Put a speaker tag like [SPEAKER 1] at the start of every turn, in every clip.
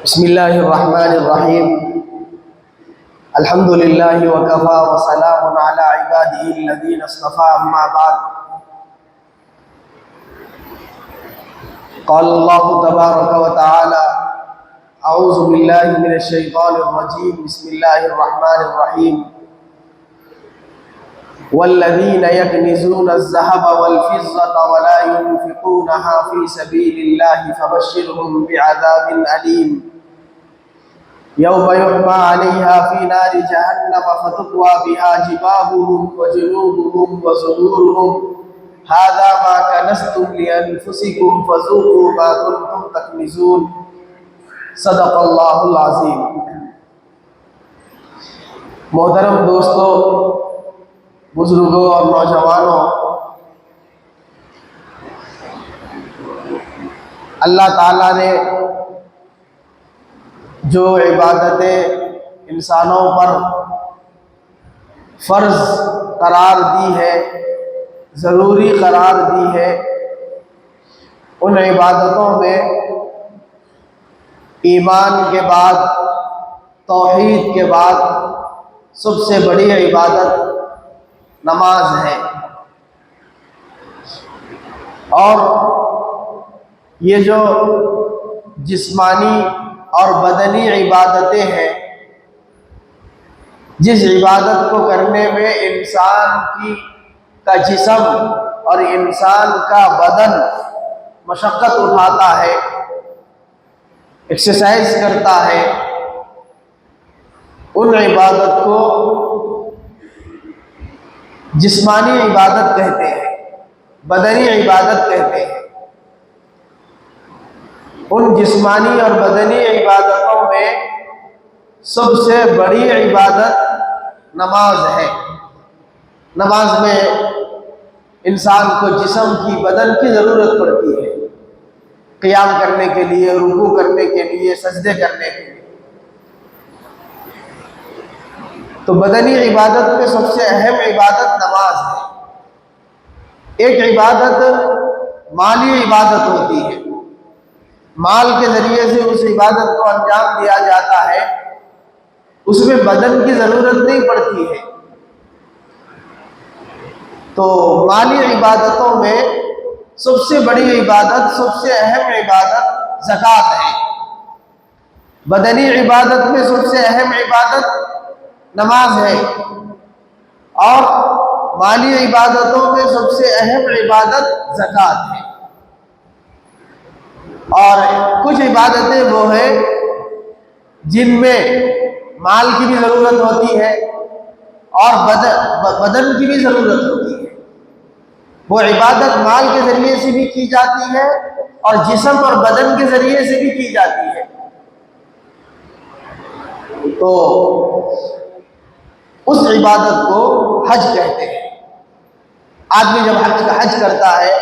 [SPEAKER 1] بسم اللہ الرحمن الرحیم الحمد للہ وکفا وسلام علی عبادہ الذین اصطفى اما بعد قال اللہ تبارک وتعالی اعوذ باللہ من الشیطان الرجیم بسم اللہ الرحمن الرحیم والذین یکنزون الذهب والفضة ولا ينفقونها في سبیل اللہ فبشرهم بعذاب علیم یوم یحمى علیہا فی نار جہنم فتقوی بہا جباہہم وجنوبہم وظہورہم ھذا ما کنزتم لانفسکم فذوقوا ما کنتم تکنزون صدق اللہ العظیم۔ محترم دوستو، بزرگوں اور نوجوانوں، اللہ تعالیٰ نے جو عبادتیں انسانوں پر فرض قرار دی ہے، ضروری قرار دی ہے، ان عبادتوں میں ایمان کے بعد، توحید کے بعد سب سے بڑی عبادت نماز ہے۔ اور یہ جو جسمانی اور بدنی عبادتیں ہیں، جس عبادت کو کرنے میں انسان کا جسم اور انسان کا بدن مشقت اٹھاتا ہے، ایکسرسائز کرتا ہے، ان عبادت کو جسمانی عبادت کہتے ہیں، بدنی عبادت کہتے ہیں۔ ان جسمانی اور بدنی عبادتوں میں سب سے بڑی عبادت نماز ہے۔ نماز میں انسان کو جسم کی، بدن کی ضرورت پڑتی ہے، قیام کرنے کے لیے، رکوع کرنے کے لیے، سجدے کرنے کے لیے۔ تو بدنی عبادت میں سب سے اہم عبادت نماز ہے۔ ایک عبادت مالی عبادت ہوتی ہے، مال کے ذریعے سے اس عبادت کو انجام دیا جاتا ہے، اس میں بدن کی ضرورت نہیں پڑتی ہے۔ تو مالی عبادتوں میں سب سے بڑی عبادت، سب سے اہم عبادت زکوٰۃ ہے۔ بدنی عبادت میں سب سے اہم عبادت نماز ہے، اور مالی عبادتوں میں سب سے اہم عبادت زکوٰۃ ہے۔ اور کچھ عبادتیں وہ ہیں جن میں مال کی بھی ضرورت ہوتی ہے اور بدن کی بھی ضرورت ہوتی ہے۔ وہ عبادت مال کے ذریعے سے بھی کی جاتی ہے اور جسم اور بدن کے ذریعے سے بھی کی جاتی ہے۔ تو اس عبادت کو حج کہتے ہیں۔ آدمی جب حج کرتا ہے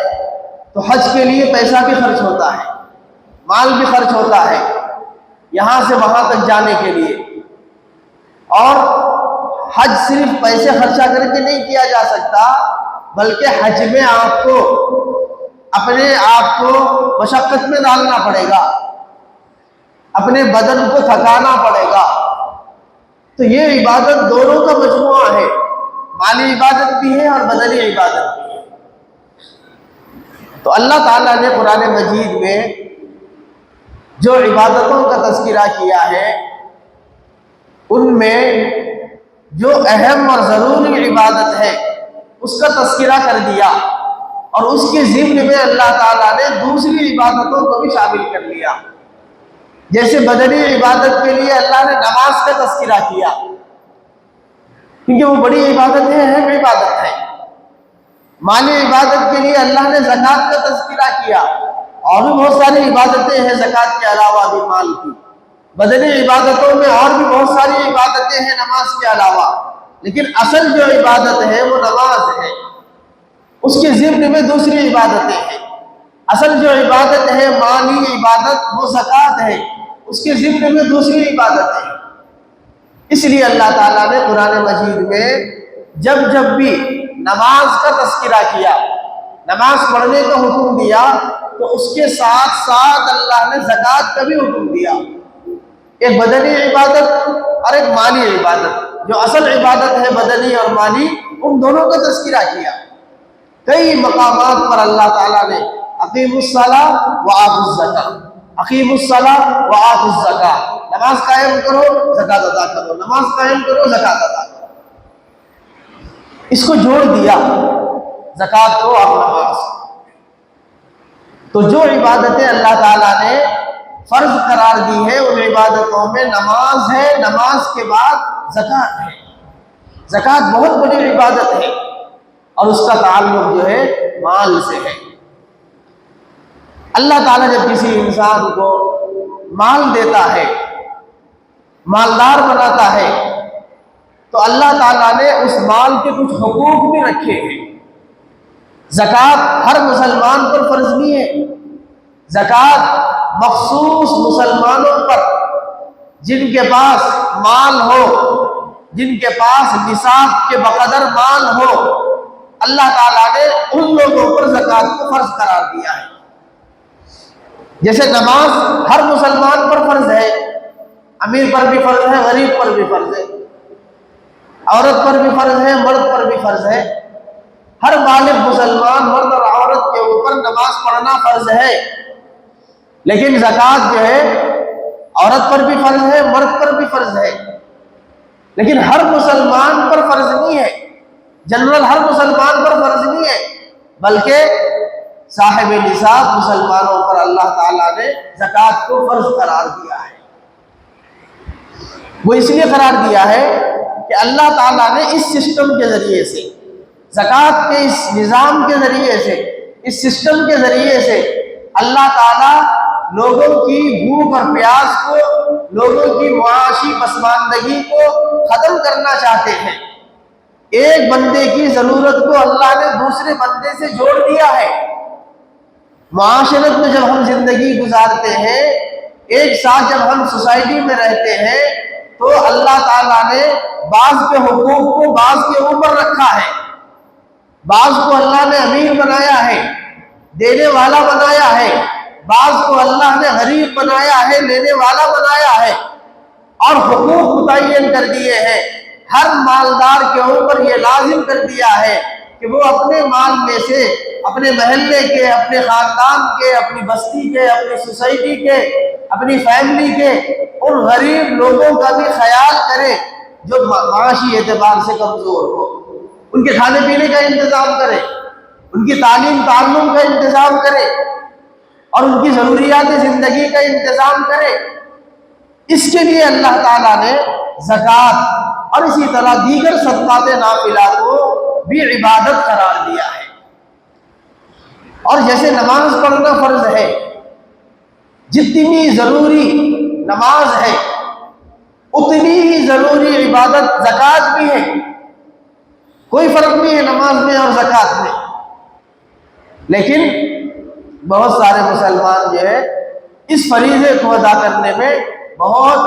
[SPEAKER 1] تو حج کے لیے پیسہ بھی خرچ ہوتا ہے، مال بھی خرچ ہوتا ہے، یہاں سے وہاں تک جانے کے لیے۔ اور حج صرف پیسے خرچہ کر کے نہیں کیا جا سکتا، بلکہ حج میں آپ کو اپنے آپ کو مشقت میں ڈالنا پڑے گا، اپنے بدن کو تھکانا پڑے گا۔ تو یہ عبادت دونوں کا مجموعہ ہے، مالی عبادت بھی ہے اور بدنی عبادت بھی ہے۔ تو اللہ تعالیٰ نے قرآن مجید میں جو عبادتوں کا تذکرہ کیا ہے، ان میں جو اہم اور ضروری عبادت ہے اس کا تذکرہ کر دیا، اور اس کے ضمن میں اللہ تعالیٰ نے دوسری عبادتوں کو بھی شامل کر لیا۔ جیسے بدنی عبادت کے لیے اللہ نے نماز کا تذکرہ کیا، کیونکہ وہ بڑی عبادت ہے، اہم عبادت ہے۔ مالی عبادت کے لیے اللہ نے زکوٰۃ کا تذکرہ کیا، اور بھی بہت ساری عبادتیں ہیں زکوٰۃ کے علاوہ بھی مال کی۔ بدنی عبادتوں میں اور بھی بہت ساری عبادتیں ہیں نماز کے علاوہ، لیکن اصل جو عبادت ہے وہ نماز ہے۔ اس کے ضمن میں دوسری عبادتیں ہیں۔ اصل جو عبادت ہے مالی عبادت وہ زکوٰۃ ہے، اس کے ضمن میں دوسری عبادتیں ہیں۔ اس لیے اللہ تعالیٰ نے قرآن مجید میں جب بھی نماز کا تذکرہ کیا، نماز پڑھنے کا حکم دیا، تو اس کے ساتھ ساتھ اللہ نے زکوٰۃ کا بھی حکم دیا۔ ایک بدنی عبادت اور ایک مالی عبادت. جو اصل عبادت ہے بدنی اور مالی، ان دونوں کا تذکرہ کیا. کئی مقامات پر اللہ تعالیٰ نے اقیموا الصلاۃ وآتوا الزکاۃ، اقیموا الصلاۃ وآتوا الزکاۃ، نماز قائم کرو زکات ادا کرو، نماز قائم کرو زکات ادا کرو. اس کو جوڑ دیا زکات کو اور نماز. تو جو عبادتیں اللہ تعالیٰ نے فرض قرار دی ہے ان عبادتوں میں نماز ہے، نماز کے بعد زکات ہے. زکات بہت بڑی عبادت ہے اور اس کا تعلق جو ہے مال سے ہے. اللہ تعالیٰ جب کسی انسان کو مال دیتا ہے، مالدار بناتا ہے، تو اللہ تعالیٰ نے اس مال کے کچھ حقوق بھی رکھے ہیں. زکوٰۃ ہر مسلمان پر فرض نہیں ہے. زکوٰۃ مخصوص مسلمانوں پر جن کے پاس مال ہو، جن کے پاس نصاب کے بقدر مال ہو، اللہ تعالیٰ نے ان لوگوں پر زکوٰۃ کو فرض قرار دیا ہے. جیسے نماز ہر مسلمان پر فرض ہے، امیر پر بھی فرض ہے، غریب پر بھی فرض ہے، عورت پر بھی فرض ہے، مرد پر بھی فرض ہے. ہر بالغ مسلمان مرد اور عورت کے اوپر نماز پڑھنا فرض ہے. لیکن زکوٰۃ جو ہے عورت پر بھی فرض ہے، مرد پر بھی فرض ہے، لیکن ہر مسلمان پر فرض نہیں ہے. جنرل ہر مسلمان پر فرض نہیں ہے، بلکہ صاحب نصاب مسلمانوں پر اللہ تعالیٰ نے زکوٰۃ کو فرض قرار دیا ہے. وہ اس لیے قرار دیا ہے کہ اللہ تعالیٰ نے اس سسٹم کے ذریعے سے، زکوٰۃ کے اس نظام کے ذریعے سے، اس سسٹم کے ذریعے سے اللہ تعالیٰ لوگوں کی بھوک اور پیاس کو، لوگوں کی معاشی پسماندگی کو ختم کرنا چاہتے ہیں. ایک بندے کی ضرورت کو اللہ نے دوسرے بندے سے جوڑ دیا ہے. معاشرت میں جب ہم زندگی گزارتے ہیں، ایک ساتھ جب ہم سوسائٹی میں رہتے ہیں، تو اللہ تعالیٰ نے بعض کے حقوق کو بعض کے اوپر رکھا ہے. بعض کو اللہ نے امیر بنایا ہے، دینے والا بنایا ہے، بعض کو اللہ نے غریب بنایا ہے، لینے والا بنایا ہے، اور حقوق متعین کر دیے ہیں. ہر مالدار کے اوپر یہ لازم کر دیا ہے کہ وہ اپنے مال میں سے اپنے محلے کے، اپنے خاندان کے، اپنی بستی کے، اپنی سوسائٹی کے، اپنی فیملی کے ان غریب لوگوں کا بھی خیال کرے جو معاشی اعتبار سے کمزور ہو. ان کے کھانے پینے کا انتظام کرے، ان کی تعلیم تعلم کا انتظام کرے، اور ان کی ضروریات زندگی کا انتظام کرے. اس کے لیے اللہ تعالیٰ نے زکوٰۃ اور اسی طرح دیگر صدقات نافلہ کو بھی عبادت قرار دیا ہے. اور جیسے نماز پڑھنا فرض ہے، جتنی ضروری نماز ہے اتنی ہی ضروری عبادت زکوٰۃ بھی ہے. کوئی فرق نہیں ہے نماز میں اور زکوٰۃ میں. لیکن بہت سارے مسلمان جو ہے اس فریضے کو ادا کرنے میں بہت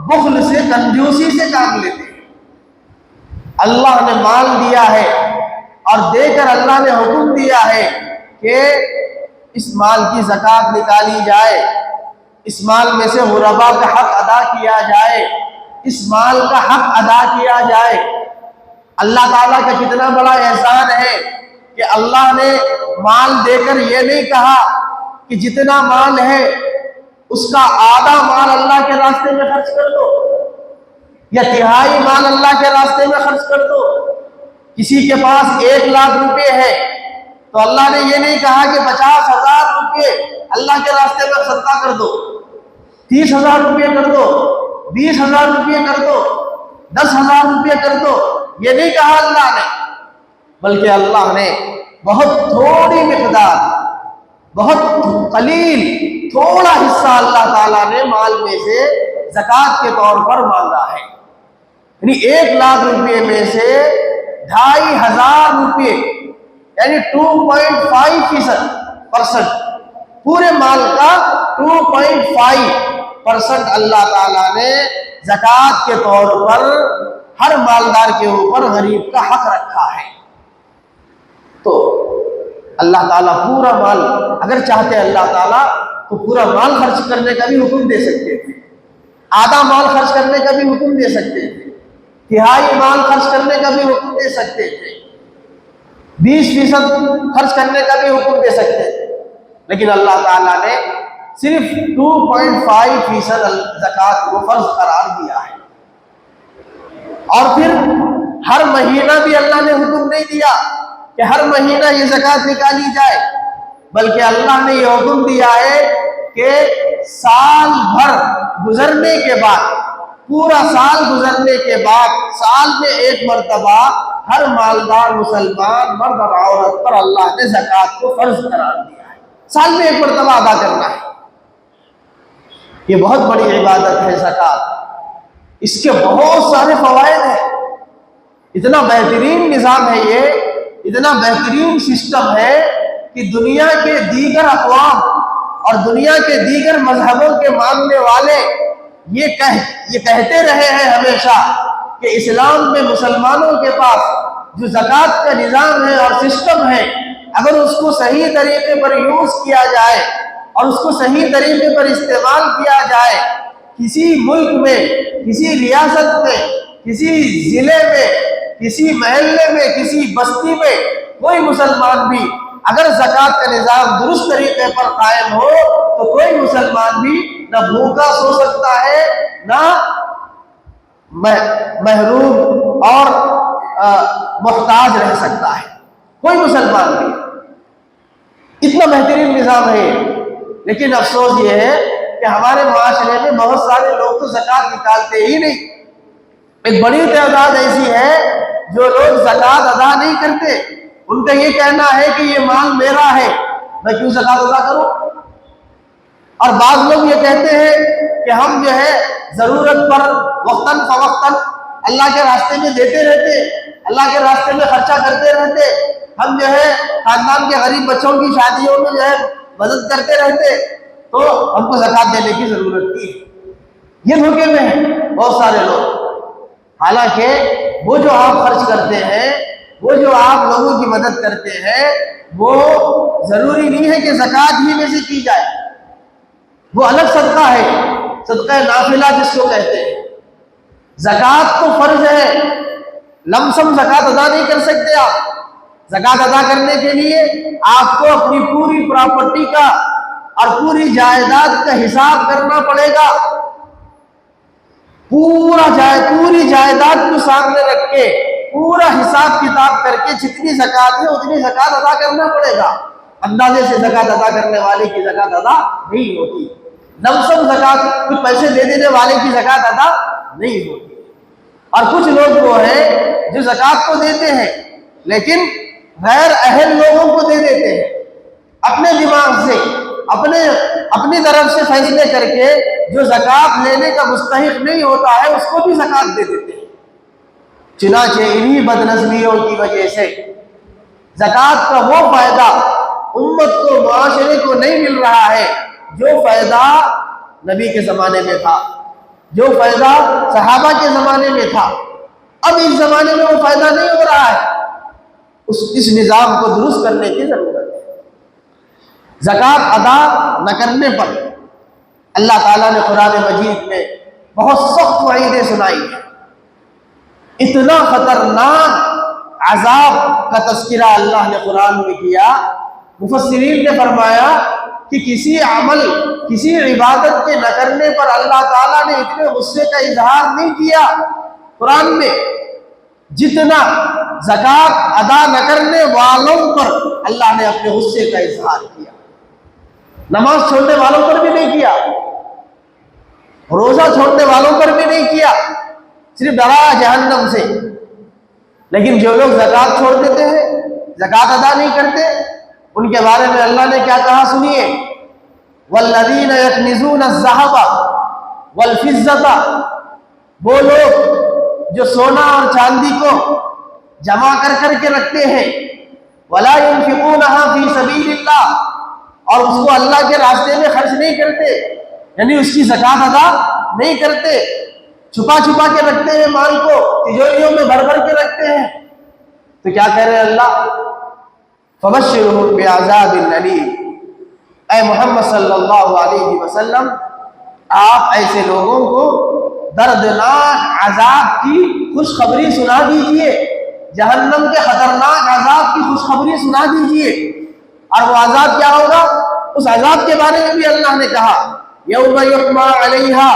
[SPEAKER 1] بخل سے، کنجوسی سے کام لیتے ہیں. اللہ نے مال دیا ہے اور دے کر اللہ نے حکم دیا ہے کہ اس مال کی زکوٰۃ نکالی جائے، اس مال میں سے غربا کا حق ادا کیا جائے، اس مال کا حق ادا کیا جائے. اللہ تعالیٰ کا کتنا بڑا احسان ہے کہ اللہ نے مال دے کر یہ نہیں کہا کہ جتنا مال ہے اس کا آدھا مال اللہ کے راستے میں خرچ کر دو یا تہائی مال اللہ کے راستے میں خرچ کر دو. کسی کے پاس 1,00,000 روپے ہے تو اللہ نے یہ نہیں کہا کہ 50,000 روپے اللہ کے راستے میں صدقہ کر دو، 30,000 روپے کر دو، 20,000 روپے کر دو، 10,000 روپے کر دو. یہ نہیں کہا اللہ نے، بلکہ اللہ نے بہت تھوڑی مقدار، بہت قلیل، تھوڑا حصہ اللہ تعالیٰ نے مال میں سے زکوٰۃ کے طور پر مانگا ہے. یعنی 1,00,000 روپے میں سے 2,500 روپے یعنی 2.5% پورے مال کا 2.5% اللہ تعالیٰ نے زکوٰۃ کے طور پر ہر مالدار کے اوپر غریب کا حق رکھا ہے. تو اللہ تعالیٰ پورا مال، اگر چاہتے اللہ تعالیٰ تو پورا مال خرچ کرنے کا بھی حکم دے سکتے تھے، آدھا مال خرچ کرنے کا بھی حکم دے سکتے تھے، تہائی مال خرچ کرنے کا بھی حکم دے سکتے تھے، 20% خرچ کرنے کا بھی حکم دے سکتے تھے، لیکن اللہ تعالیٰ نے صرف 2.5% زکوٰۃ کو فرض قرار دیا ہے۔ اور پھر ہر مہینہ بھی اللہ نے حکم نہیں دیا کہ ہر مہینہ یہ زکوٰۃ نکالی جائے، بلکہ اللہ نے یہ حکم دیا ہے کہ سال بھر گزرنے کے بعد، پورا سال گزرنے کے بعد، سال میں ایک مرتبہ ہر مالدار مسلمان مرد اور عورت پر اللہ نے زکوٰۃ کو فرض قرار دیا ہے، سال میں ایک مرتبہ ادا کرنا ہے۔ یہ بہت بڑی عبادت ہے زکوٰۃ، اس کے بہت سارے فوائد ہیں، اتنا بہترین نظام ہے یہ، اتنا بہترین سسٹم ہے کہ دنیا کے دیگر اقوام اور دنیا کے دیگر مذہبوں کے ماننے والے یہ کہتے رہے ہیں ہمیشہ کہ اسلام میں مسلمانوں کے پاس جو زکوٰۃ کا نظام ہے اور سسٹم ہے، اگر اس کو صحیح طریقے پر یوز کیا جائے اور اس کو صحیح طریقے پر استعمال کیا جائے، کسی ملک میں، کسی ریاست میں، کسی ضلع میں، کسی محلے میں، کسی بستی میں کوئی مسلمان بھی اگر زکوٰۃ کا نظام درست طریقے پر قائم ہو تو کوئی مسلمان بھی نہ بھوکا سو سکتا ہے، نہ محروم اور محتاج رہ سکتا ہے، کوئی مسلمان بھی۔ اتنا بہترین نظام ہے، لیکن افسوس یہ ہے کہ ہمارے معاشرے میں بہت سارے لوگ تو زکوٰۃ نکالتے ہی نہیں۔ ایک بڑی تعداد ایسی ہے جو لوگ زکوٰۃ ادا نہیں کرتے، ان کا یہ کہنا ہے کہ یہ مال میرا ہے، میں کیوں زکوٰۃ ادا کروں؟ اور بعض لوگ یہ کہتے ہیں کہ ہم جو ہے ضرورت پر وقتاً فوقتاً اللہ کے راستے میں دیتے رہتے، اللہ کے راستے میں خرچہ کرتے رہتے، ہم جو ہے خاندان کے غریب بچوں کی شادیوں میں جو ہے مدد کرتے رہتے، تو ہم کو زکوٰۃ دینے کی ضرورت تھی۔ یہ دھوکے میں ہیں بہت سارے لوگ۔ حالانکہ وہ جو آپ خرچ کرتے ہیں، وہ جو آپ لوگوں کی مدد کرتے ہیں، وہ ضروری نہیں ہے کہ زکوٰۃ ہی میں سے کی جائے، وہ الگ صدقہ ہے، صدقہ نافلہ جس کو کہتے ہیں۔ زکوٰۃ تو فرض ہے، لم سم زکوٰۃ ادا نہیں کر سکتے آپ۔ زکوٰۃ ادا کرنے کے لیے آپ کو اپنی پوری پراپرٹی کا اور پوری جائیداد کا حساب کرنا پڑے گا، پوری جائیداد کو سامنے رکھ کے پورا حساب کتاب کر کے جتنی زکوٰۃ ہے اتنی زکوٰۃ ادا کرنا پڑے گا۔ اندازے سے زکوٰۃ ادا کرنے والے کی زکوٰۃ ادا نہیں ہوتی، لمسم زکوٰۃ کچھ پیسے دے دینے والے کی زکوٰۃ ادا نہیں ہوتی۔ اور کچھ لوگ وہ ہیں جو زکوٰۃ کو دیتے ہیں لیکن غیر اہل لوگوں کو دے دیتے ہیں، اپنے دماغ سے، اپنی طرف سے فیصلے کر کے جو زکوٰۃ لینے کا مستحق نہیں ہوتا ہے اس کو بھی زکوٰۃ دے دیتے ہیں۔ چنانچہ انہی بدنظمیوں کی وجہ سے زکوٰۃ کا وہ فائدہ امت کو، معاشرے کو نہیں مل رہا ہے جو فائدہ نبی کے زمانے میں تھا، جو فائدہ صحابہ کے زمانے میں تھا۔ اب اس زمانے میں وہ فائدہ نہیں ہو رہا ہے، اس نظام کو درست کرنے کی ضرورت ہے۔ زکوٰۃ ادا نہ کرنے پر اللہ تعالیٰ نے قرآن مجید میں بہت سخت وعیدیں سنائی ہیں، اتنا خطرناک عذاب کا تذکرہ اللہ نے قرآن میں کیا۔ مفسرین نے فرمایا کہ کسی عمل، کسی عبادت کے نہ کرنے پر اللہ تعالیٰ نے اتنے غصے کا اظہار نہیں کیا قرآن میں جتنا زکوٰۃ ادا نہ کرنے والوں پر اللہ نے اپنے غصے کا اظہار کیا۔ نماز چھوڑنے والوں پر بھی نہیں کیا، روزہ چھوڑنے والوں پر بھی نہیں کیا، صرف ڈرایا جہنم سے۔ لیکن جو لوگ زکوٰۃ چھوڑ دیتے ہیں، زکوٰۃ ادا نہیں کرتے، ان کے بارے میں اللہ نے کیا کہا سنیے، والذین یکنزون الذھب والفضة، وہ لوگ جو سونا اور چاندی کو جمع کر کے رکھتے ہیں، ولا ينفقونها فی سبیل اللہ، اور اس کو اللہ کے راستے میں خرچ نہیں کرتے، یعنی اس کی زکوٰۃ ادا نہیں کرتے، چھپا کے رکھتے ہیں، مال کو تجوریوں میں بھر کے رکھتے ہیں، تو کیا کہہ رہے اللہ، فبشرهم بعذاب الیم، اے محمد صلی اللہ علیہ وسلم آپ ایسے لوگوں کو دردناک عذاب کی خوشخبری سنا دیجئے، جہنم کے خطرناک عذاب کی خوشخبری سنا دیجئے۔ اور وہ عذاب کیا ہوگا؟ اس عذاب کے بارے میں بھی اللہ نے کہا یوم یحما علیہا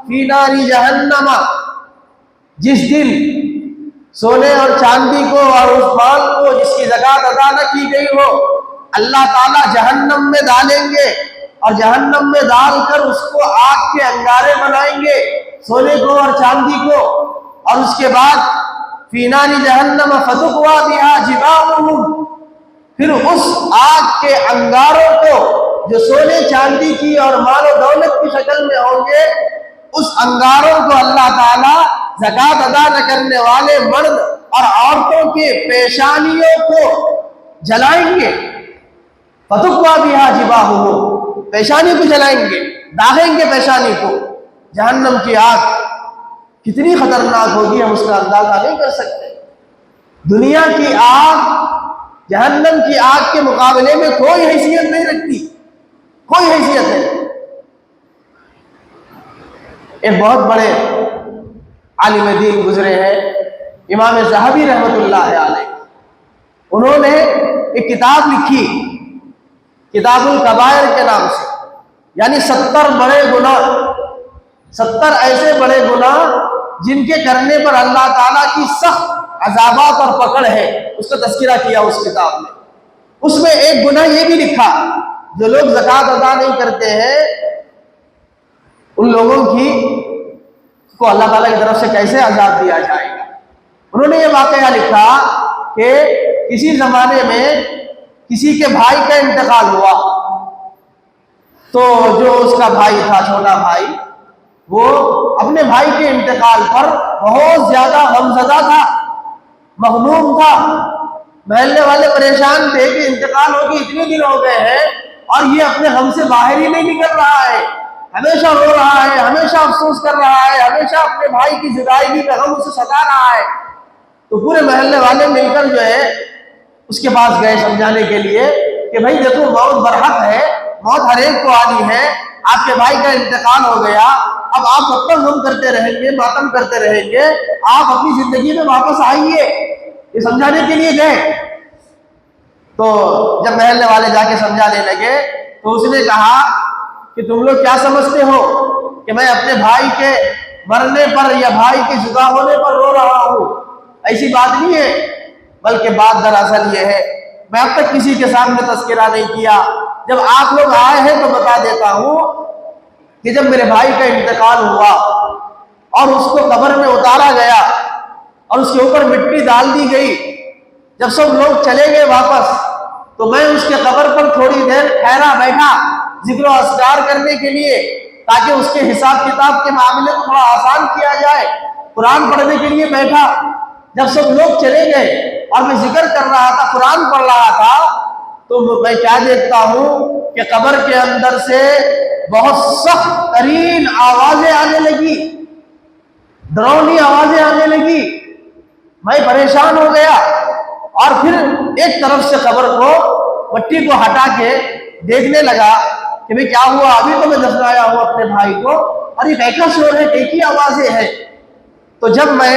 [SPEAKER 1] فی نار جہنم، جس دن سونے اور چاندی کو اور اس مال کو جس کی زکوٰۃ ادا نہ کی گئی ہو اللہ تعالیٰ جہنم میں ڈالیں گے، اور جہنم میں ڈال کر اس کو آگ کے انگارے بنائیں گے، سونے کو اور چاندی کو، اور اس کے بعد فی نار جہنم فتقوی بہا جباہہم، پھر اس آگ کے انگاروں کو جو سونے چاندی کی اور مال و دولت کی شکل میں ہوں گے، اس انگاروں کو اللہ تعالیٰ زکوٰۃ ادا نہ کرنے والے مرد اور عورتوں کے پیشانیوں کو جلائیں گے۔ فتقوی بہا جباہہم، پیشانی کو جلائیں گے، داغیں گے پیشانی کو۔ جہنم کی آگ کتنی خطرناک ہوگی ہم اس کا اندازہ نہیں کر سکتے۔ دنیا کی آگ جہنم کی آگ کے مقابلے میں کوئی حیثیت نہیں رکھتی، کوئی حیثیت نہیں۔ ایک بہت بڑے عالم دین گزرے ہیں امام ذہبی رحمۃ اللہ علیہ، انہوں نے ایک کتاب لکھی کتاب الکبائر کے نام سے، یعنی 70 بڑے گناہ، 70 ایسے بڑے گناہ جن کے کرنے پر اللہ تعالیٰ کی سخت عذابات اور پکڑ ہے، اس کا تذکرہ کیا اس کتاب میں۔ اس میں ایک گناہ یہ بھی لکھا، جو لوگ زکوٰۃ ادا نہیں کرتے ہیں ان لوگوں کو اللہ تعالیٰ کی طرف سے کیسے عذاب دیا جائے گا۔ انہوں نے یہ واقعہ لکھا کہ کسی زمانے میں کسی کے بھائی کا انتقال ہوا، تو جو اس کا بھائی تھا، چھوٹا بھائی، وہ اپنے بھائی کے انتقال پر بہت زیادہ غمزدہ تھا، مغموم تھا۔ محلے والے پریشان تھے کہ انتقال ہو کے اتنے دن ہو گئے ہیں اور یہ اپنے غم سے باہر ہی نہیں نکل رہا ہے، ہمیشہ رو رہا ہے، ہمیشہ افسوس کر رہا ہے، ہمیشہ اپنے بھائی کی جدائی کا غم اسے ستا رہا ہے۔ تو پورے محلے والے مل کر جو ہے اس کے پاس گئے سمجھانے کے لیے کہ بھائی دیکھو موت برحق ہے، موت ہر ایک کو آنی ہے، آپ کے بھائی کا انتقال ہو گیا، اب آپ کب تک غم کرتے رہیں گے، ماتم کرتے رہیں گے، آپ اپنی زندگی میں واپس آئیے، یہ سمجھانے کے لیے گئے۔ تو جب محلے والے جا کے سمجھانے لگے تو اس نے کہا کہ تم لوگ کیا سمجھتے ہو کہ میں اپنے بھائی کے مرنے پر یا بھائی کے جدا ہونے پر رو رہا ہوں؟ ایسی بات نہیں ہے، بلکہ بات دراصل یہ ہے، میں اب تک کسی کے سامنے تذکرہ نہیں کیا، جب آپ لوگ آئے ہیں تو بتا دیتا ہوں کہ جب میرے بھائی کا انتقال ہوا اور اس کو قبر میں اتارا گیا اور اس کے اوپر مٹی ڈال دی گئی، جب سب لوگ چلے گئے واپس تو میں اس کے قبر پر تھوڑی دیر ٹھہرا بیٹھا ذکر و اذکار کرنے کے لیے، تاکہ اس کے حساب کتاب کے معاملے کو تھوڑا آسان کیا جائے، قرآن پڑھنے کے لیے بیٹھا۔ جب سب لوگ چلے گئے اور میں ذکر کر رہا تھا، قرآن پڑھ رہا تھا، تو میں کیا دیکھتا ہوں کہ قبر کے اندر سے بہت سخت ترین آوازیں آنے لگی، ڈراؤنی آوازیں آنے لگی۔ میں پریشان ہو گیا اور پھر ایک طرف سے قبر کو، مٹی کو ہٹا کے دیکھنے لگا کہ بھئی کیا ہوا، ابھی تو میں دفنایا ہوں اپنے بھائی کو اور یہ کیسا شور ہے، کیسی آوازیں ہیں۔ تو جب میں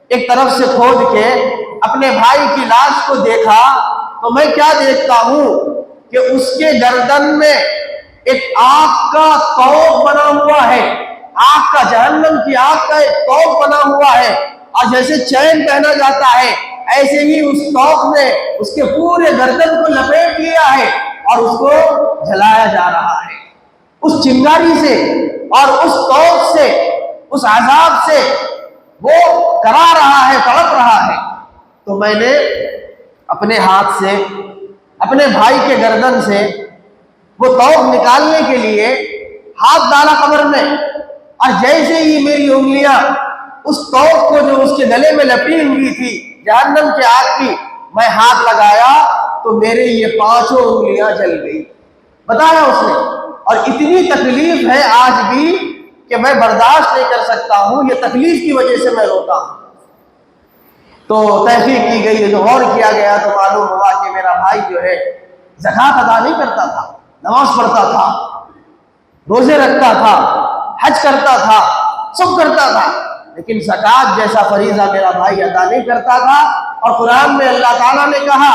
[SPEAKER 1] ایک طرف سے کھود کے اپنے بھائی کی لاش کو دیکھا تو میں کیا دیکھتا ہوں کہ اس کے گردن میں ایک آگ کا طوق بنا ہوا ہے، آگ کا، جہنم کی آگ کا ایک طوق بنا ہوا ہے، اور جیسے چین پہنا جاتا ہے ایسے ہی اس طوق نے اس کے پورے گردن کو لپیٹ لیا ہے اور اس کو جلایا جا رہا ہے۔ اس چنگاری سے اور اس طوق سے، اس عذاب سے وہ کرا رہا ہے، تڑپ رہا ہے۔ تو میں نے اپنے ہاتھ سے اپنے بھائی کے گردن سے وہ طوق نکالنے کے لیے ہاتھ ڈالا قبر میں، اور جیسے ہی میری انگلیاں اس طوق کو جو اس کے گلے میں لپٹی ہوئی تھی جہنم کے آگ کی، میں ہاتھ لگایا تو میرے یہ 5 انگلیاں جل گئی، بتایا اس نے۔ اور اتنی تکلیف ہے آج بھی کہ میں برداشت نہیں کر سکتا ہوں، یہ تکلیف کی وجہ سے میں روتا ہوں۔ تو تحقیق کی گئی، جو غور کیا گیا تو معلوم ہوا کہ میرا بھائی جو ہے زکوٰۃ ادا نہیں کرتا تھا، نماز پڑھتا تھا، روزے رکھتا تھا، حج کرتا تھا، سب کرتا تھا، لیکن زکوٰۃ جیسا فریضہ میرا بھائی ادا نہیں کرتا تھا۔ اور قرآن میں اللہ تعالیٰ نے کہا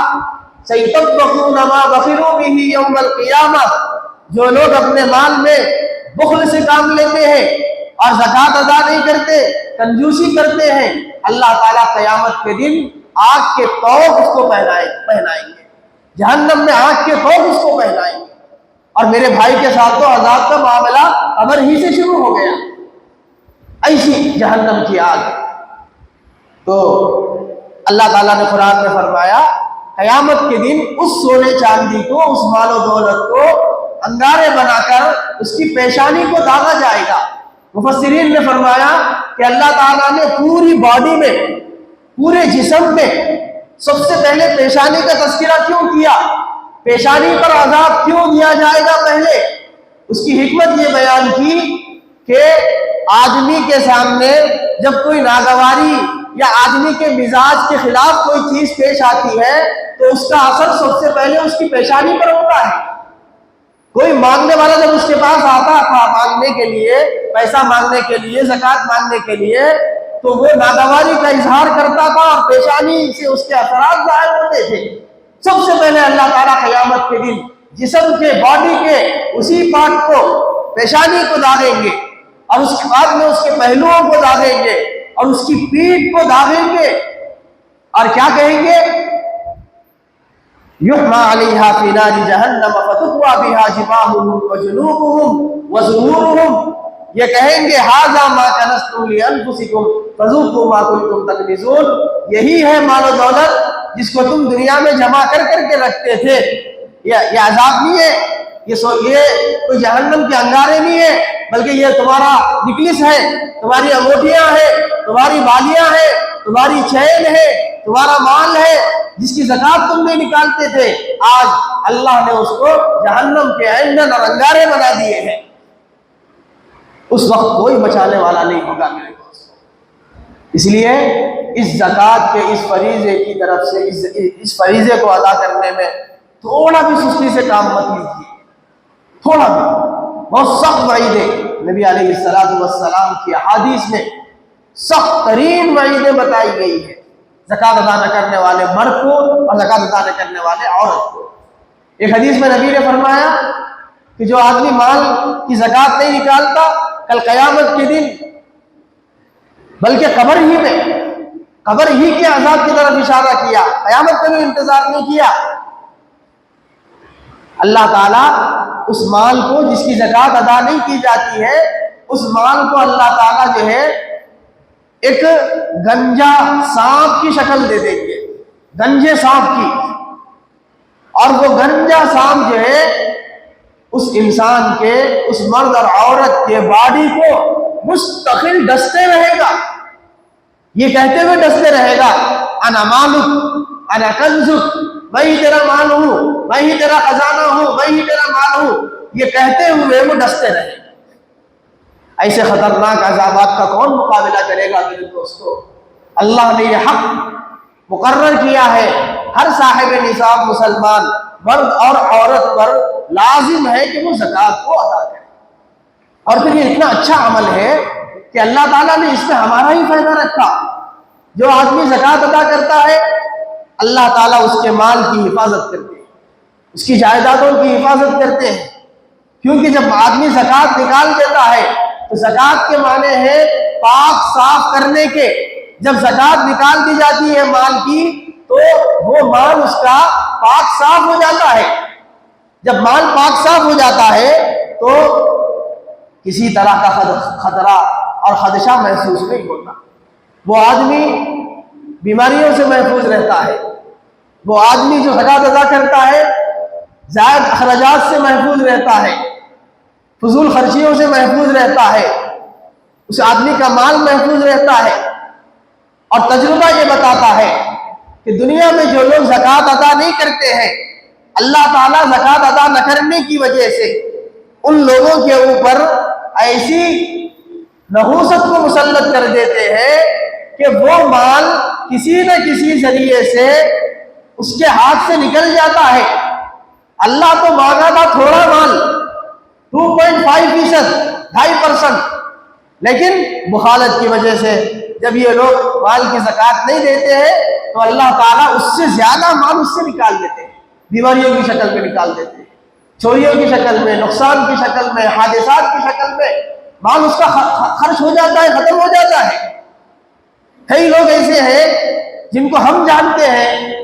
[SPEAKER 1] سَيُطَبَّقُونَ مَا بَخِلُوا بِهِ يَوْمَ الْقِيَامَةِ، جو لوگ اپنے مال میں بخل سے کام لیتے ہیں اور زکوٰۃ ادا نہیں کرتے، کنجوسی کرتے ہیں، اللہ تعالیٰ قیامت کے دن آگ کے توق اس کو پہنائیں گے، جہنم میں آگ کے توق اس کو پہنائیں گے۔ اور میرے بھائی کے ساتھ تو عذاب کا معاملہ قبر ہی سے شروع ہو گیا، ایسی جہنم کی آگ۔ تو اللہ تعالیٰ نے قرآن میں فرمایا قیامت کے دن اس سونے چاندی کو، اس مال و دولت کو انگارے بنا کر اس کی پیشانی کو داغا جائے گا۔ مفسرین نے فرمایا کہ اللہ تعالیٰ نے پوری باڈی میں، پورے جسم میں سب سے پہلے پیشانی کا تذکرہ کیوں کیا، پیشانی پر عذاب کیوں دیا جائے گا پہلے؟ اس کی حکمت یہ بیان کی کہ آدمی کے سامنے جب کوئی ناگواری یا آدمی کے مزاج کے خلاف کوئی چیز پیش آتی ہے تو اس کا اثر سب سے پہلے اس کی پیشانی پر ہوتا ہے۔ کوئی مانگنے والا جب اس کے پاس آتا تھا مانگنے کے لیے، پیسہ مانگنے کے لیے، زکوٰۃ مانگنے کے لیے، تو وہ ناگواری کا اظہار کرتا تھا اور پیشانی سے اس کے اثرات ظاہر ہوتے تھے۔ سب سے پہلے اللہ تعالیٰ قیامت کے دن جسم کے، باڈی کے اسی پارٹ کو، پیشانی کو داغیں گے، اور اس کے بعد میں اس کے پہلوؤں کو داغیں گے، اور اس کی پیٹھ کو داغیں گے، اور کیا کہیں گے؟ یحمى علیہا فی نار جہنم فتکوی بہا جباہہم وجنوبہم وظہورہم، یہ کہیں گے ھذا ما کنزتم لانفسکم فذوقوا ما کنتم تکنزون، یہی ہے مال و دولت جس کو تم دنیا میں جمع کر کے رکھتے تھے۔ یہ عذاب نہیں ہے، یہ کوئی جہنم کے انگارے نہیں ہے، بلکہ یہ تمہارا نکلس ہے، تمہاری انگوٹھیاں ہیں، تمہاری بالیاں ہیں، تمہاری چین ہے، تمہارا مال ہے جس کی زکوٰۃ تم نہیں نکالتے تھے، آج اللہ نے اس کو جہنم کے ایندھن اور انگارے بنا دیے ہیں۔ اس وقت کوئی بچانے والا نہیں ہوگا میرے دوستو۔ اس لیے اس زکوٰۃ کے اس فریضے کی طرف سے، اس فریضے کو ادا کرنے میں تھوڑا بھی سستی سے کام مت لیجیے، تھوڑا بھی۔ بہت سخت وعیدیں نبی علیہ السلام کی احادیث میں سخت ترین وعیدیں بتائی گئی ہیں زکوٰۃ ادا نہ کرنے والے مرد کو اور زکوٰۃ ادا نہ کرنے والے عورت کو۔ ایک حدیث میں نبی نے فرمایا کہ جو آدمی مال کی زکوٰۃ نہیں نکالتا، کل قیامت کے دن بلکہ قبر ہی کے عذاب کی طرف اشارہ کیا، قیامت کا بھی انتظار نہیں کیا، اللہ تعالیٰ اس مال کو جس کی زکوٰۃ ادا نہیں کی جاتی ہے، اس مال کو اللہ تعالیٰ جو ہے ایک گنجا سانپ کی شکل دے دیں گے، گنجے سانپ کی، اور وہ گنجا سانپ جو ہے اس انسان کے، اس مرد اور عورت کے باڈی کو مستقل ڈستے رہے گا، یہ کہتے ہوئے ڈستے رہے گا انا مالک انا کنزک، میں ہی تیرا مال ہوں، میں ہی تیرا خزانہ ہوں، میں ہی تیرا مال ہوں، یہ کہتے ہوئے وہ ڈستے رہے گا۔ ایسے خطرناک عذابات کا کون مقابلہ کرے گا میرے دوستو؟ اللہ نے یہ حق مقرر کیا ہے، ہر صاحب نصاب مسلمان مرد اور عورت پر لازم ہے کہ وہ زکوٰۃ کو ادا کرے۔ اور پھر یہ اتنا اچھا عمل ہے کہ اللہ تعالیٰ نے اس میں ہمارا ہی فائدہ رکھا۔ جو آدمی زکوٰۃ ادا کرتا ہے اللہ تعالیٰ اس کے مال کی حفاظت کرتے ہیں، اس کی جائیدادوں کی حفاظت کرتے ہیں، کیونکہ جب آدمی زکوٰۃ نکال دیتا ہے تو زکوٰۃ کے معنی ہے پاک صاف کرنے کے۔ جب زکوٰۃ نکال دی جاتی ہے مال کی تو وہ مال اس کا پاک صاف ہو جاتا ہے۔ جب مال پاک صاف ہو جاتا ہے تو کسی طرح کا خطرہ اور خدشہ محسوس نہیں ہوتا، وہ آدمی بیماریوں سے محفوظ رہتا ہے، وہ آدمی جو زکوٰۃ ادا کرتا ہے زائد اخراجات سے محفوظ رہتا ہے، فضول خرچیوں سے محفوظ رہتا ہے، اس آدمی کا مال محفوظ رہتا ہے۔ اور تجربہ یہ بتاتا ہے کہ دنیا میں جو لوگ زکوٰۃ ادا نہیں کرتے ہیں، اللہ تعالیٰ زکوٰۃ ادا نہ کرنے کی وجہ سے ان لوگوں کے اوپر ایسی نحوست کو مسلط کر دیتے ہیں کہ وہ مال کسی نہ کسی ذریعے سے اس کے ہاتھ سے نکل جاتا ہے۔ اللہ تو مانگا تھا تھوڑا مال، 2.5%، 2.5%۔ لیکن بخالت کی وجہ سے جب یہ لوگ مال کی زکوٰۃ نہیں دیتے ہیں تو اللہ تعالیٰ اس سے زیادہ مال اس سے نکال دیتے ہیں، بیماریوں کی شکل میں نکال دیتے ہیں، چوریوں کی شکل میں، نقصان کی شکل میں، حادثات کی شکل میں مال اس کا خرچ ہو جاتا ہے، ختم ہو جاتا ہے۔ کئی لوگ ایسے ہیں جن کو ہم جانتے ہیں،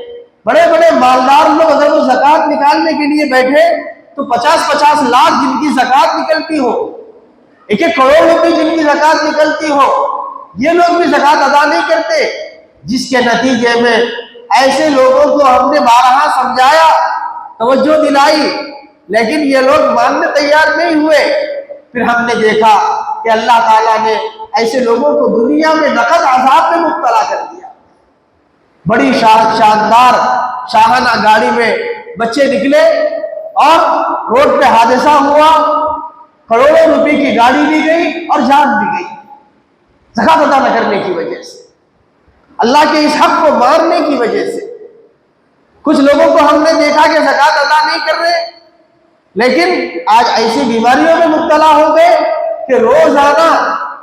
[SPEAKER 1] بڑے بڑے مالدار لوگ، اگر وہ زکوٰۃ نکالنے کے لیے بیٹھے تو 50-50 لاکھ جن کی زکوٰۃ نکلتی ہو، 1-1 کروڑ روپے جن کی زکوٰۃ نکلتی ہو، یہ لوگ بھی زکوٰۃ ادا نہیں کرتے، جس کے نتیجے میں ایسے لوگوں کو ہم نے بارہا سمجھایا، توجہ دلائی، لیکن یہ لوگ ماننے تیار نہیں ہوئے۔ پھر ہم نے دیکھا کہ اللہ تعالیٰ نے ایسے لوگوں کو دنیا میں نقد عذاب میں مبتلا کر دیا۔ بڑی شاندار شاہانہ گاڑی میں بچے نکلے اور روڈ پہ حادثہ ہوا، کروڑوں روپے کی گاڑی بھی گئی اور جان بھی گئی، زکوٰۃ ادا نہ کرنے کی وجہ سے، اللہ کے اس حق کو مارنے کی وجہ سے۔ کچھ لوگوں کو ہم نے دیکھا کہ زکوٰۃ ادا نہیں کر رہے، لیکن آج ایسی بیماریوں میں مبتلا ہو گئے کہ روزانہ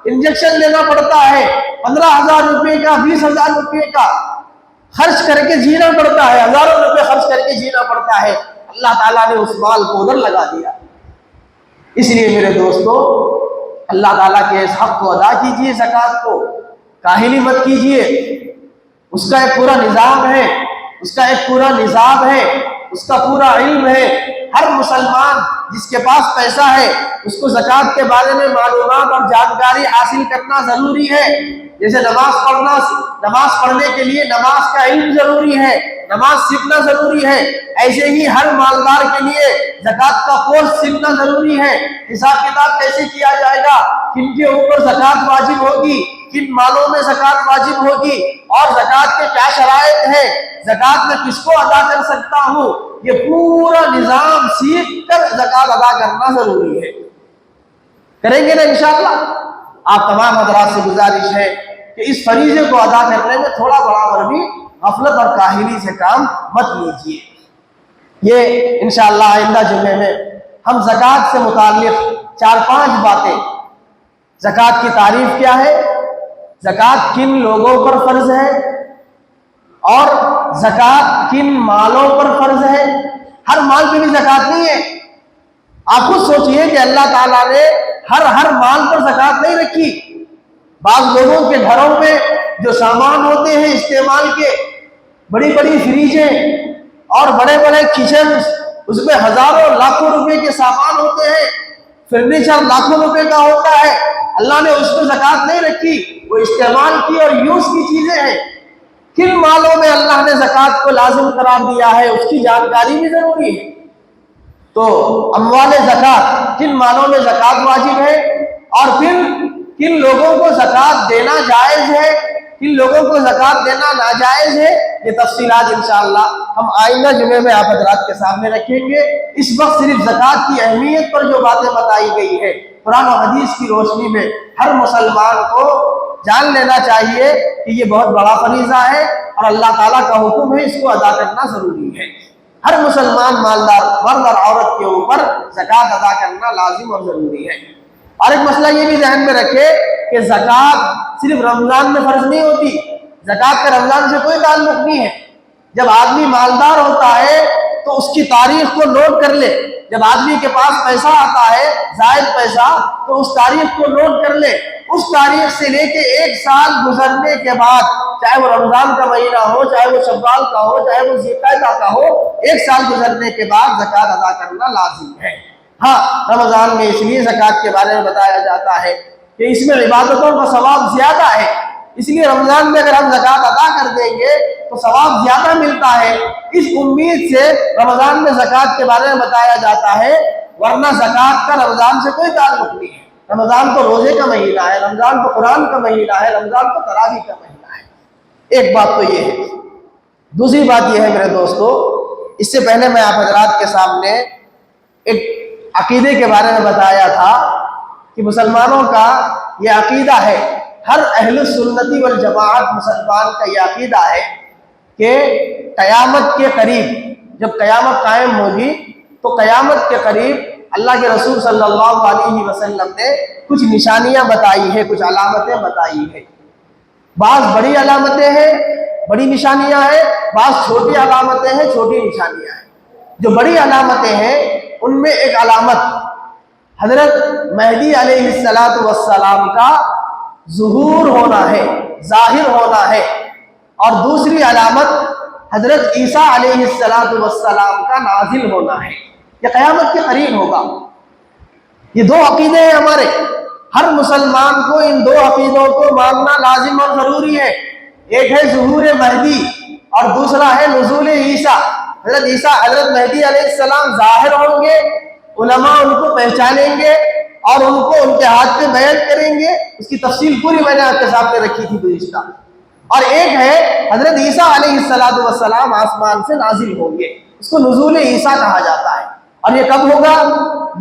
[SPEAKER 1] انجیکشن لینا پڑتا ہے، 15,000 روپے کا، 20,000 روپے کا خرچ کر کے جینا پڑتا ہے، ہزاروں روپے خرچ کر کے جینا پڑتا ہے۔ اللہ تعالیٰ نے اس مال کو ادھر لگا دیا۔ اس لیے میرے دوستو، اللہ تعالیٰ کے اس حق کو ادا کیجیے، زکوٰۃ کو کاہلی مت کیجیے۔ اس کا ایک پورا نظام ہے، اس کا ایک پورا نصاب ہے، اس کا پورا علم ہے۔ ہر مسلمان جس کے پاس پیسہ ہے اس کو زکوٰۃ کے بارے میں معلومات اور جانکاری حاصل کرنا ضروری ہے۔ جیسے نماز پڑھنے کے لیے نماز کا علم ضروری ہے، نماز سیکھنا ضروری ہے، ایسے ہی ہر مالدار کے لیے زکوٰۃ کا کورس سیکھنا ضروری ہے۔ حساب کتاب کیسے کیا جائے گا، کن کے اوپر زکوٰۃ واجب ہوگی، کن مالوں میں زکوٰۃ واجب ہوگی، اور زکوٰۃ کے کیا شرائط ہیں، زکوٰۃ میں کس کو ادا کر سکتا ہوں، یہ پورا نظام سیکھ کر زکوٰۃ ادا کرنا ضروری ہے۔ کریں گے نا انشاءاللہ؟ آپ تمام حضرات سے گزارش ہے کہ اس فریضے کو ادا کرنے میں تھوڑا برابر بھی غفلت اور کاہلی سے کام مت لیجیے۔ یہ انشاءاللہ آئندہ جمعے میں ہم زکوٰۃ سے متعلق 4-5 باتیں، زکوٰۃ کی تعریف کیا ہے، زکوٰۃ کن لوگوں پر فرض ہے، اور زکوٰۃ کن مالوں پر فرض ہے۔ ہر مال پہ بھی زکوٰۃ نہیں ہے۔ آپ خود سوچئے کہ اللہ تعالیٰ نے ہر مال پر زکوٰۃ نہیں رکھی۔ بعض لوگوں کے گھروں میں جو سامان ہوتے ہیں استعمال کے، بڑی بڑی فریجیں اور بڑے بڑے کچنز، اس میں ہزاروں لاکھوں روپے کے سامان ہوتے ہیں، فرنیچر لاکھوں روپے کا ہوتا ہے، اللہ نے اس کو زکوٰۃ نہیں رکھی، وہ استعمال کی اور یوز کی چیزیں ہیں۔ کن مالوں میں اللہ نے زکوٰۃ کو لازم قرار دیا ہے، اس کی جانکاری بھی ضروری ہے۔ تو اموال زکوٰۃ، کن مالوں میں زکوٰۃ واجب ہے، اور پھر کن لوگوں کو زکوٰۃ دینا جائز ہے، کن لوگوں کو زکوٰۃ دینا ناجائز ہے، یہ تفصیلات انشاءاللہ ہم آئندہ جمعے میں آپ حضرات کے سامنے رکھیں گے۔ اس وقت صرف زکوٰۃ کی اہمیت پر جو باتیں بتائی گئی ہے، قرآن و حدیث کی روشنی میں ہر مسلمان کو جان لینا چاہیے کہ یہ بہت بڑا فریضہ ہے اور اللہ تعالیٰ کا حکم ہے، اس کو ادا کرنا ضروری ہے۔ ہر مسلمان مالدار مرد اور عورت کے اوپر زکوٰۃ ادا کرنا لازم اور ضروری ہے۔ اور ایک مسئلہ یہ بھی ذہن میں رکھے کہ زکوٰۃ صرف رمضان میں فرض نہیں ہوتی، زکوٰۃ کا رمضان سے کوئی تعلق نہیں ہے۔ جب آدمی مالدار ہوتا ہے تو اس کی تاریخ کو نوٹ کر لے، جب آدمی کے پاس پیسہ آتا ہے، زائد پیسہ، تو اس تاریخ کو نوٹ کر لے۔ اس تاریخ سے لے کے 1 سال گزرنے کے بعد، چاہے وہ رمضان کا مہینہ ہو، چاہے وہ شوال کا ہو، چاہے وہ ذی القعدہ کا ہو، 1 سال گزرنے کے بعد زکوٰۃ ادا کرنا لازم ہے۔ ہاں، رمضان میں اس لیے زکوٰۃ کے بارے میں بتایا جاتا ہے کہ اس میں عبادتوں کا ثواب زیادہ ہے، اس لیے رمضان میں اگر ہم زکوٰۃ ادا کر دیں گے تو ثواب زیادہ ملتا ہے۔ اس امید سے رمضان میں زکوٰۃ کے بارے میں بتایا جاتا ہے، ورنہ زکوٰۃ کا رمضان سے کوئی تعلق نہیں ہے۔ رمضان تو روزے کا مہینہ ہے، رمضان تو قرآن کا مہینہ ہے، رمضان تو تراویح کا مہینہ ہے۔ ایک بات تو یہ ہے۔ دوسری بات یہ ہے میرے دوستو، اس سے پہلے میں آپ حضرات کے سامنے ایک عقیدے کے بارے میں بتایا تھا کہ مسلمانوں کا یہ عقیدہ ہے، ہر اہل سنتی والجماعت مسلمان کا یہ عقیدہ ہے کہ قیامت کے قریب، جب قیامت قائم ہوگی تو قیامت کے قریب اللہ کے رسول صلی اللہ علیہ وسلم نے کچھ نشانیاں بتائی ہیں، کچھ علامتیں بتائی ہیں۔ بعض بڑی علامتیں ہیں، بڑی نشانیاں ہیں، بعض چھوٹی علامتیں ہیں، چھوٹی نشانیاں ہیں۔ جو بڑی علامتیں ہیں ان میں ایک علامت حضرت مہدی علیہ السلام کا ظہور ہونا ہے، ظاہر ہونا ہے، اور دوسری علامت حضرت عیسیٰ علیہ السلام کا نازل ہونا ہے۔ یہ قیامت کے قریب ہوگا۔ یہ دو عقیدے ہیں ہمارے، ہر مسلمان کو ان دو عقیدوں کو ماننا لازم اور ضروری ہے۔ ایک ہے ظہور مہدی اور دوسرا ہے نزول عیسیٰ۔ حضرت مہدی علیہ السلام ظاہر ہوں گے، علماء ان کو پہچانیں گے اور ان کو ان کے ہاتھ پہ بیعت کریں گے۔ اس کی تفصیل پوری میں نے آپ کے سامنے رکھی تھی گزشتہ۔ اور ایک ہے حضرت عیسیٰ علیہ السلام آسمان سے نازل ہوں گے، اس کو نزول عیسیٰ کہا جاتا ہے۔ اور یہ کب ہوگا؟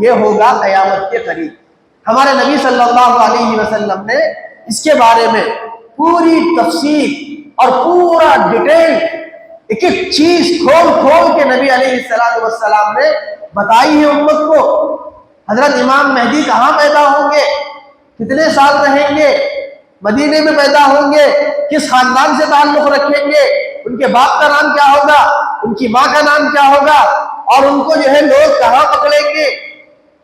[SPEAKER 1] یہ ہوگا قیامت کے قریب۔ ہمارے نبی صلی اللہ علیہ وسلم نے اس کے بارے میں پوری تفصیل اور پورا ڈیٹیل، ایک ایک چیز کھول کھول کے نبی علیہ السلام نے بتائی ہے امت کو۔ حضرت امام مہدی کہاں پیدا ہوں گے، کتنے سال رہیں گے، مدینے میں پیدا ہوں گے، کس خاندان سے تعلق رکھیں گے، ان کے باپ کا نام کیا ہوگا، ان کی ماں کا نام کیا ہوگا، اور ان کو جو ہے لوگ کہاں پکڑیں گے،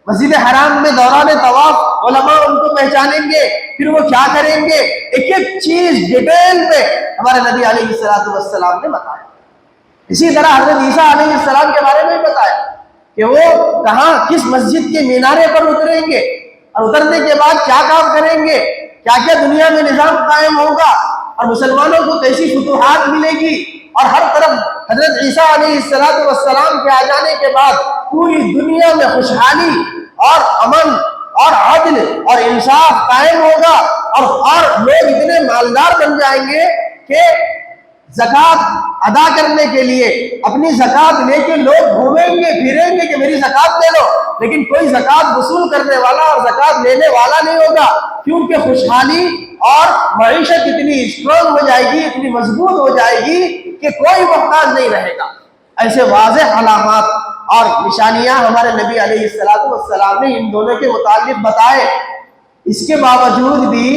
[SPEAKER 1] مسجد حرام میں دوران طواف علماء ان کو پہچانیں گے، پھر وہ کیا کریں گے، ایک ایک چیز ڈیٹیل میں ہمارے نبی علیہ السلام نے بتایا۔ اسی طرح حضرت عیسیٰ علیہ السلام کے بارے میں بتایا کہ وہ کہاں کس مسجد کے مینارے پر اتریں گے، اور اترنے کے بعد کیا کام کریں گے، کیا کیا دنیا میں نظام قائم ہوگا، اور مسلمانوں کو کیسی فتوحات ملے گی، اور ہر طرف حضرت عیسیٰ علیہ السلام کے آ جانے کے بعد پوری دنیا میں خوشحالی اور امن اور عدل اور انصاف قائم ہوگا، اور لوگ اتنے مالدار بن جائیں گے کہ زکوٰۃ ادا کرنے کے لیے اپنی زکوٰۃ لے کے لوگ گھومیں گے پھریں گے کہ میری زکوٰۃ دے لو، لیکن کوئی زکوٰۃ وصول کرنے والا اور زکوٰۃ لینے والا نہیں ہوگا، کیونکہ خوشحالی اور معیشت اتنی اسٹرانگ ہو جائے گی، اتنی مضبوط ہو جائے گی کہ کوئی محتاج نہیں رہے گا۔ ایسے واضح علامات اور نشانیاں ہمارے نبی علیہ السلام نے ان دونوں کے متعلق بتائے۔ اس کے باوجود بھی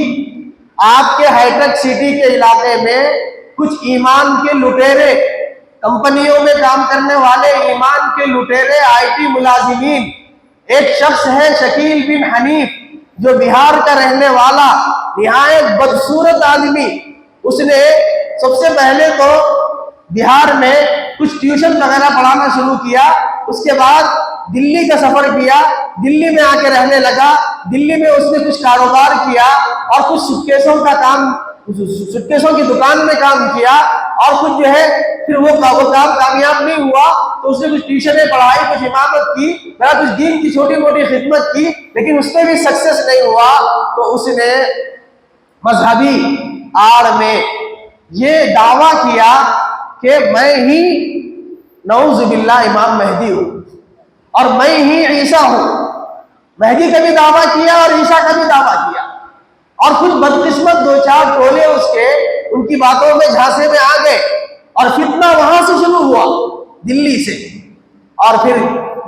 [SPEAKER 1] آپ کے ہائی ٹیک سٹی کے علاقے میں کچھ ایمان کے لٹیرے، کمپنیوں میں کام کرنے والے ایمان کے لٹیرے، آئی ٹی ملازمین، ایک شخص ہے شکیل بن حنیف جو بہار کا رہنے والا نہایت بدصورت آدمی، اس نے سب سے پہلے تو بہار میں کچھ ٹیوشن وغیرہ پڑھانا شروع کیا، اس کے بعد دلی کا سفر کیا، دلی میں آ کے رہنے لگا، دلی میں اس نے کچھ کاروبار کیا اور کچھ سٹکیسوں کی دکان میں کام کیا، اور کچھ جو ہے پھر وہ کام کامیاب نہیں ہوا تو اس نے کچھ ٹیوشنیں پڑھائی، کچھ امامت کی، کچھ دین کی چھوٹی موٹی خدمت کی، لیکن اس میں بھی سکسیس نہیں ہوا تو اس نے مذہبی آڑ میں یہ دعویٰ کیا کہ میں ہی نعوذ باللہ امام مہدی ہوں اور میں ہی عیسیٰ ہوں۔ مہدی کا بھی دعویٰ کیا اور عیسیٰ کا بھی دعویٰ کیا، اور کچھ بدقسمت دو چار ٹولے اس کے ان کی باتوں میں جھانسے میں آ گئے، اور فتنہ وہاں سے شروع ہوا دلی سے۔ اور پھر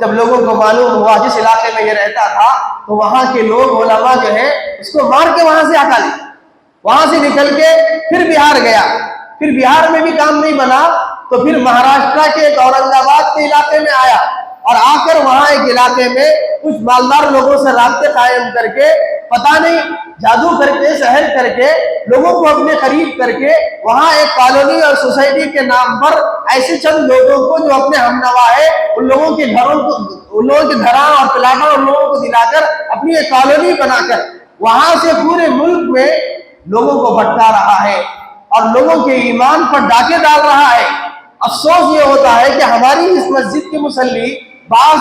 [SPEAKER 1] جب لوگوں کو معلوم ہوا، جس علاقے میں یہ رہتا تھا، تو وہاں کے لوگ علماء جو ہے اس کو مار کے وہاں سے ہٹا لیا، وہاں سے نکل کے پھر بہار گیا، پھر بہار میں بھی کام نہیں بنا تو پھر مہاراشٹر کے ایک اورنگ آباد کے علاقے میں آیا، اور آ کر وہاں ایک علاقے میں کچھ مالدار لوگوں سے رابطے قائم کر کے، پتہ نہیں جادو کر کے، سحر کر کے، لوگوں کو اپنے قریب کر کے وہاں ایک کالونی اور سوسائٹی کے نام پر ایسے چند لوگوں کو جو اپنے ہم نوا ہے ان لوگوں کے گھروں کو، ان لوگوں کے گھراں اور پلاٹوں ان لوگوں کو دلا کر اپنی ایک کالونی بنا کر وہاں سے پورے ملک میں لوگوں کو بھٹکا رہا ہے اور لوگوں کے ایمان پر ڈاکے ڈال رہا ہے۔ افسوس یہ ہوتا ہے کہ ہماری اس مسجد کے مصلی بعض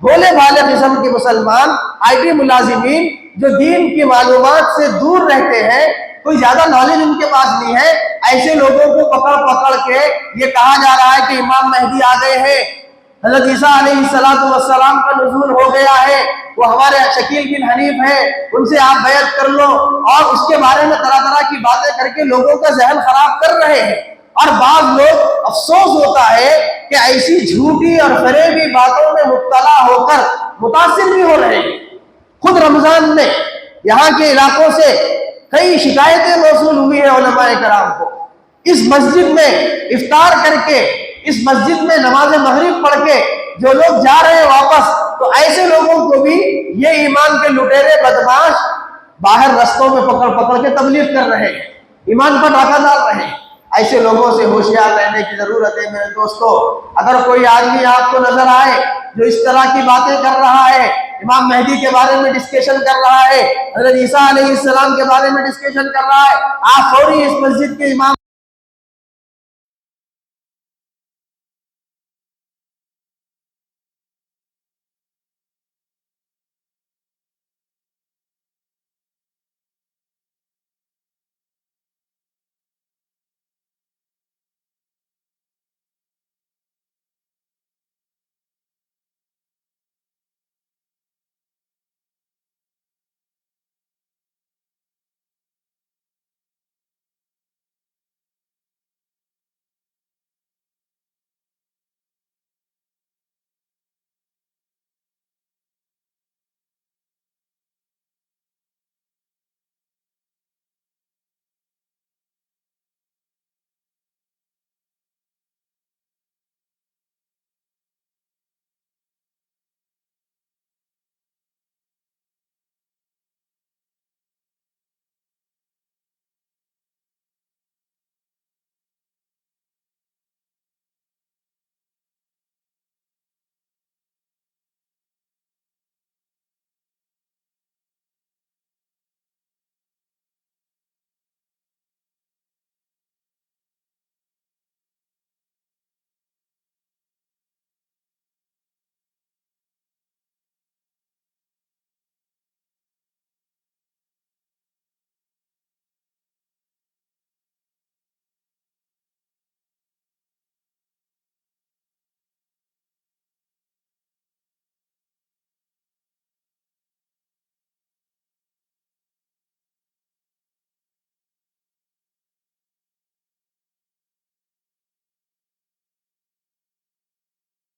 [SPEAKER 1] بھولے بھالے قسم کے مسلمان آئی ٹی ملازمین جو دین کی معلومات سے دور رہتے ہیں، کوئی زیادہ نالج ان کے پاس نہیں ہے، ایسے لوگوں کو پکڑ کے یہ کہا جا رہا ہے کہ امام مہدی آ گئے ہیں، حضرت عیسیٰ علیہ السلام کا نزول ہو گیا ہے، وہ ہمارے شکیل بن حنیف ہیں، ان سے آپ بیعت کر لو، اور اس کے بارے میں طرح طرح کی باتیں کر کے لوگوں کا ذہن خراب کر رہے ہیں۔ اور بعض لوگ افسوس ہوتا ہے کہ ایسی جھوٹی اور فریبی باتوں میں مبتلا ہو کر متاثر بھی ہو رہے ہیں۔ خود رمضان میں یہاں کے علاقوں سے کئی شکایتیں موصول ہوئی ہیں علماء کرام کو۔ اس مسجد میں افطار کر کے، اس مسجد میں نماز مغرب پڑھ کے جو لوگ جا رہے ہیں واپس، تو ایسے لوگوں کو بھی یہ ایمان کے لٹیرے بدماش باہر رستوں میں پکڑ پکڑ کے تبلیغ کر رہے ہیں، ایمان پر ڈاکہ ڈال رہے ہیں۔ ایسے لوگوں سے ہوشیار رہنے کی ضرورت ہے میرے دوستو۔ اگر کوئی آدمی آپ کو نظر آئے جو اس طرح کی باتیں کر رہا ہے، امام مہدی کے بارے میں ڈسکشن کر رہا ہے، حضرت عیسیٰ علیہ السلام کے بارے میں ڈسکشن کر رہا ہے، آپ فوری اس مسجد کے امام